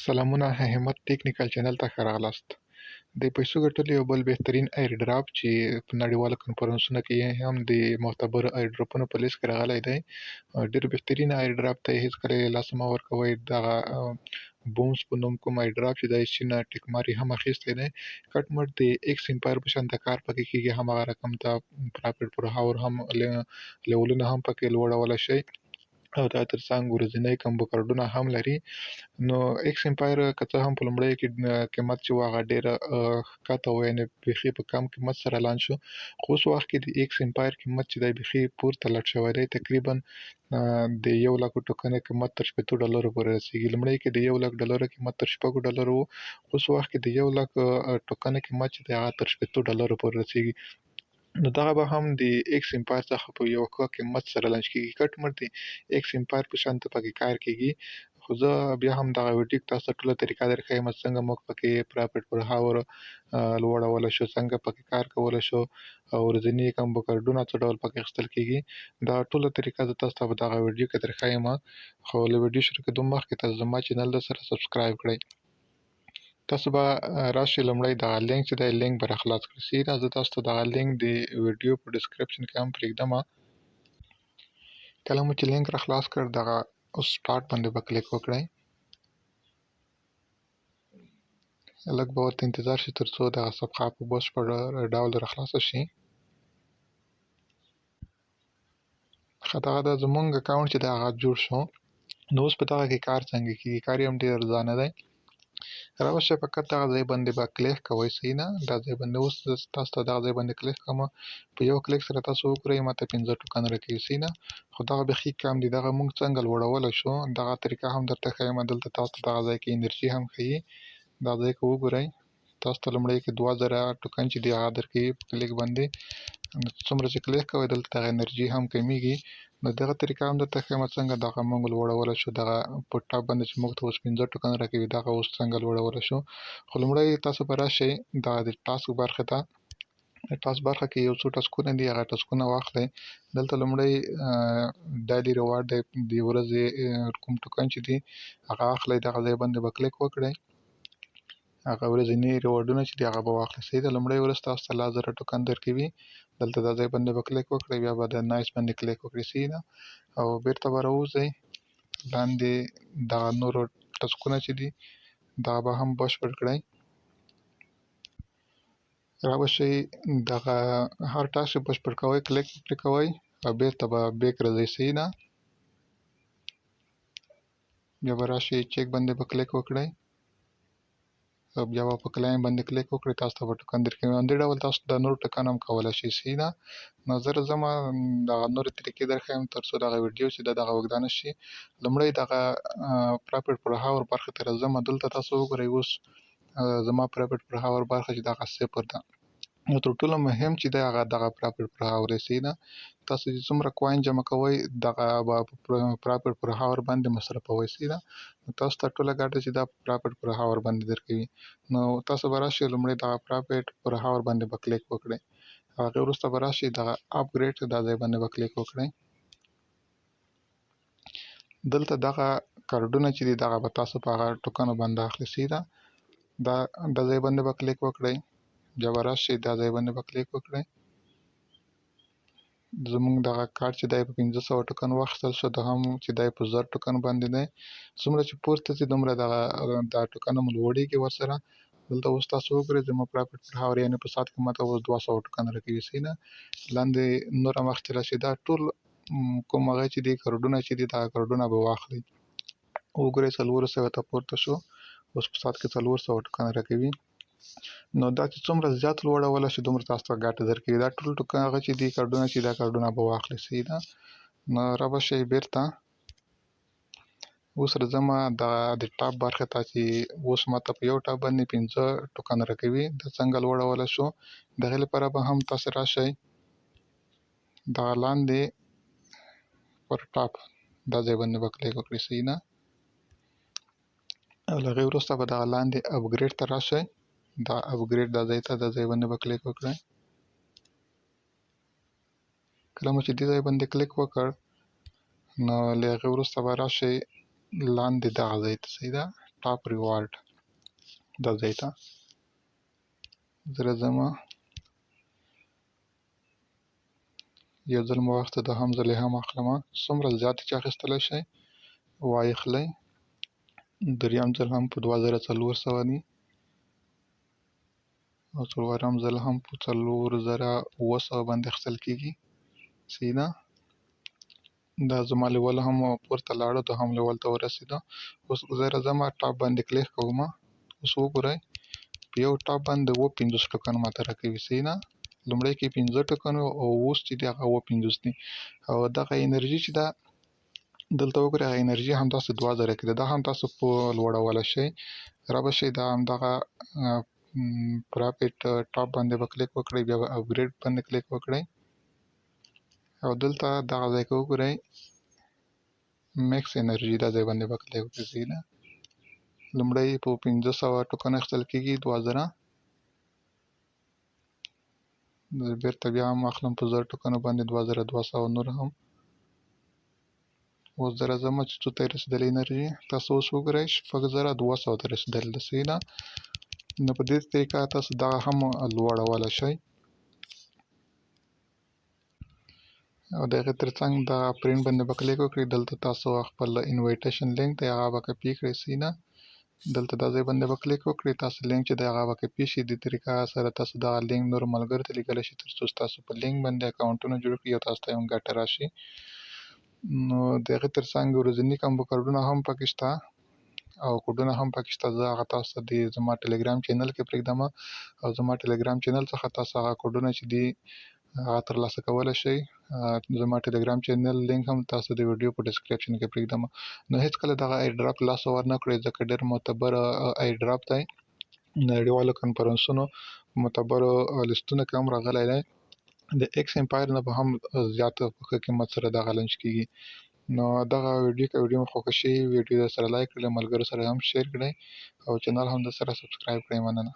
سلامونه همت ټیکنیکل چینل ته ښه راغلاست. د پیسو ګټلو یو بل بهترین ایر ډراپ چې په نړیوالو کنفرانسونو کې یې هم د معتبرو ایر ډراپونو په لیست کې راغلی دی. ډېر بهترین ایر ډراپ ته یې هېڅکله یې لاس مه ورکوئ. دغه بومز په نوم کوم ایر ډراپ چې دی چین نه ټیکمار یې هم اخیستی دی. کټ مټ د ایکس امپایر په شان کار پکې کېږي، همغه رقم ته پرافټ پر هاور هم لیولونه هم پکې لوړولی شئ او دا ترڅنګ ورځنی کمبوکارډونه هم لري. نو ایکس امپایر که څه هم په لومړیو کې قیمت چې و هغه ډېره ښکته و، یعنې بیخي په کم قیمت سره لانچ شو، خو اوس وخت کې د ایکس امپایر قیمت چې دی بیخي پورته لاړ شوی دی. تقریبا د 1,00,000 ټوکنۍ قیمت تر $50 پورې رسېږي. لومړی کې د $1,00,000 قیمت تر $6 و، خو اوس وخت کې د 1,00,000 ټوکنۍ قیمت چې دی هغه تر $50 پورې رسېږي. نو دغه به هم د ایکس امپایر څخه په یو ښه قیمت سره لانچ کېږي. کټ مټ د ایکس امپایر په شان ته پکې کار کېږي. خو زه بیا هم دغه ویډیو کې تاسو ته ټوله طریقه درښیم څنګه موږ پکې پرافټ پر هاور لوړولی شو، څنګه پکې کار کولی شو او ورځني کمبوکارډونه څه ډول پکې اخیستل کېږي. دا ټوله طریقه زه تاسو ته په دغه ویډیو کې درښیم. خو له ویډیو شروع کېدو مخکې تاسو زما چینل درسره سبسکرایب کړئ. تاسو به راشئ لومړی دغه لینک چې دی لینک به راخلاص کړئ. سیده زه تاسو ته دغه لینک د ویډیو په ډسکرپشن کې هم پرېږدم. کله مو چې لینک راخلاص کړ دغه اوس سټارټ باندې به کلیک وکړئ. لږ به ورته انتظار شي تر څو دغه صفحه په بشپړ ډول راخلاصه شي. ښه دغه د زمونږ اکاونټ چې دی هغه جوړ شو. نو اوس په دغه کې کار څنګه کېږي، کار یې هم ډېر ارزانه دی. راوشئ فقط دغه ځای باندې به کلیک کوئ. صحیح نه، دا ځای باندې اوس تاسو ته دغه ځای باندې کلیک کوم. په یو کلیک سره تاسو وګورئ ماته 15 ټوکن راکوي. صحیح نه، خو دغه بیخي کم دي. دغه موږ څنګه لوړولی شو دغه طریقه هم درته ښیم. دلته تاسو ته دغه ځای کې انرژي هم ښیي. دا ځای که وګورئ تاسو ته لومړی کې 2000 ټوکن چې دي هغه درکوي په کلیک باندې. څومره چې کلیک کوئ دلته دغه انرژي هم کمیږي. نو دغه طریقه هم درته ښیم څنګه دغه موږ لوړولی شو. دغه په ټاپ باندې چې موږ ته اوس 15 ټوکن راکوي دغه اوس څنګه لوړولی شو. خو لومړی تاسو به راشئ دغه د ټاسک برخې ته. د ټاسک برخه کې یو څو ټاسکونه دي، هغه ټاسکونه واخلئ. دلته لومړی ډایلي ریوارډ دی، د ورځې کوم ټوکن چې دي هغه اخلئ. دغه ځای باندې به کلیک وکړئ. هغه ورځني ریوارډونه چې دي هغه به واخلئ. صحیح ده، لومړی ورځ تاسو ته 1000 ټوکن درکوي. دلته دا ځای باندې به کلیک وکړئ، بیا به د نایس باندې کلیک وکړئ. صحیح ده، او بیرته به راوځئ لاندې دغه نورو ټاسکونه چې دي دغه به هم بشپړ کړئ. رابشئ دغه هر ټاسک چې بشپړ کوئ کلیک پرې کوئ او بیرته به بیک راځئ. صحیح ده، بیا به راشئ چیک باندې به کلیک وکړئ او بیا به په کلایم باندې کلیک وکړئ. تاسو ته به ټوکن درکوي. همدې ډول تاسو د نورو ټوکن هم کولی شئ. صحیح ده، نو زه راځمه دغه نورې طریقې درښیم تر څو دغه ویډیو چې ده دغه اوږده نه شي. لومړی دغه پرافټ پر هاور برخې ته راځم. دلته تاسو وګورئ اوس زما پرافټ پر هاور برخه چې دغه 0 ده. نو تر ټولو مهم چې دی هغه دغه پرافټ پر هاور دی. صحیح ده، تاسو چې څومره کوین جمع کوئ دغه به په پرافټ پر هاور باندې مصرفوئ. صحیح ده، نو تاسو ته ټوله ګټه چې دا په پرافټ پر هاور باندې درکوي. نو تاسو به راشئ لومړی دغه پرافټ پر هاور باندې به کلیک وکړئ. هغې وروسته به راشئ دغه اپګریډ دا ځای باندې به کلیک وکړئ. دلته دغه کارډونه چې دي دغه به تاسو په هغه ټوکنو باندې اخلئ. صحیح ده، دا ځای باندې به کلیک وکړئ. بیا به راشئ دا ځای باندې به کلیک وکړئ. زموږ دغه کارت چې دی په 500 ټوکن واخیستل شو. دوهم چې دی په 1000 ټوکن باندې دی. څومره چې پورته ځي دومره دا ټوکنه مو لوړېږي ورسره. دلته اوس تاسو وګورئ زما پرافټ پر هاور یعنې په ساعت کې ماته اوس 200 ټوکن راکوي. صحیح ده، لاندې نوره مخکې راشئ دا ټول کوم هغه چې دي کارډونه چې دي دغه کارډونه به واخلئ. وګورئ 400 ته پورته شو، اوس په ساعت کې 400 ټوکن راکوي. نو دا چې څومره زیات لوړولی شي دومره تاسو ته ګټه درکوي. دا ټول ټوکن هغه چې دي کارډونه چې دا کارډونه به واخلئ. صحیح ده، نو رابشئ بیرته. اوس راځمه د ټاپ برخې ته چې اوس ماته په یو ټاپ باندې 15 ټوکن راکوي. دا څنګه لوړولی شو، د هغې لپاره به هم تاسو راشئ دغه لاندې پر ټاپ دا ځای باندې به کلیک وکړئ. صحیح ده، او له هغې وروسته به دغه لاندې اپګریډ ته راشئ. دا اپګریډ دا ځای ته دا ځای باندې به کلیک وکړئ. کله مو چې دې ځای باندې کلیک وکړ نو له هغې وروسته به راشئ لاندې دغه ځای ته. صحیح ده، ټاپ ریوارډ دا ځای ته زه راځمه. یو ځل مو وخت د هم ځلې هم اخلمه، څومره زیات چې اخیستلی شئ واخلئ. دریم ځل هم په 2400 دي او څلورم ځل هم په 4700 باندې اخیستل کېږي. صحیح ده. دا زما لیول هم پورته لاړه، دوهم لیول ته ورسېده. اوس زه راځمه ټاپ باندې کلیک کومه. اوس وګورئ په یو ټاپ باندې 50 ټوکن ماته راکوي. صحیح ده. لومړی کې 15 ټوکن او اوس چې دی هغه 50 دي. او دغه انرژي چې ده دلته وګورئ، هغه انرژي همداسې 2000 کې ده. دا هم تاسو په لوړولی شئ، رابشئ دا همدغه پرافټ ټاپ باندې به کلیک وکړئ، بیا به اپګریډ باندې کلیک وکړئ او دلته دغه ځای کې وګورئ میکس انرژي دا ځای باندې به کلیک وکړئ. صحیح ده. لومړی په 1500 ټوکن اخیستل کېږي 2000. بیرته بیا هم اخلم په 1000 ټوکنو باندې 2200 نور هم. اوس زه راځمه چې څو ته یې رسېدلې انرژي تاسو اوس وګورئ 6200 ته رسېدلې ده. صحیح ده. نو په دې طریقه تاسو دغه هم لوړولی شئ. او د هغې تر څنګ دغه پرینټ باندې به کلیک وکړئ. دلته تاسو خپل انویټیشن لینک دی هغه به کپي کړئ. صحیح ده. دلته دا ځای باندې به کلیک وکړئ، تاسو لینک چې دی هغه به کپي شي. دې طریقه سره تاسو دغه لینک نورو ملګرو ته لیږلی شئ تر څو ستاسو په لینک باندې اکاونټونه جوړ کړي او تاسو ته هم ګټه راشي. نو د هغې تر څنګ ورځني کمبو کارډونه هم پکې شته او کوډونه هم پکې شته. زه هغه تاسو ته د زما ټلګرام چینل کې پرېږدمه او زما ټلګرام چینل څخه تاسو هغه کوډونه چې دي هغه ترلاسه کولی شئ. زما ټلګرام چینل لینک هم تاسو د ویډیو په ډسکرپشن کې پرېږدمه. نو هېڅکله دغه ایرډراپ لاس ورنه کړئ ځکه ډېر معتبر ایرډراپ دی. نړیوالو کنفرانسونو معتبرو لیستونو کې هم راغلی دی. د ایکس امپایر نه به هم زیات په ښه قیمت سره دغه لنچ کېږي. نو دغه ویډیو مو خوښه شوې ویډیو درسره لایک کړئ، ملګرو سره هم شیر کړئ او چینل هم درسره سبسکرایب کړئ. مننه.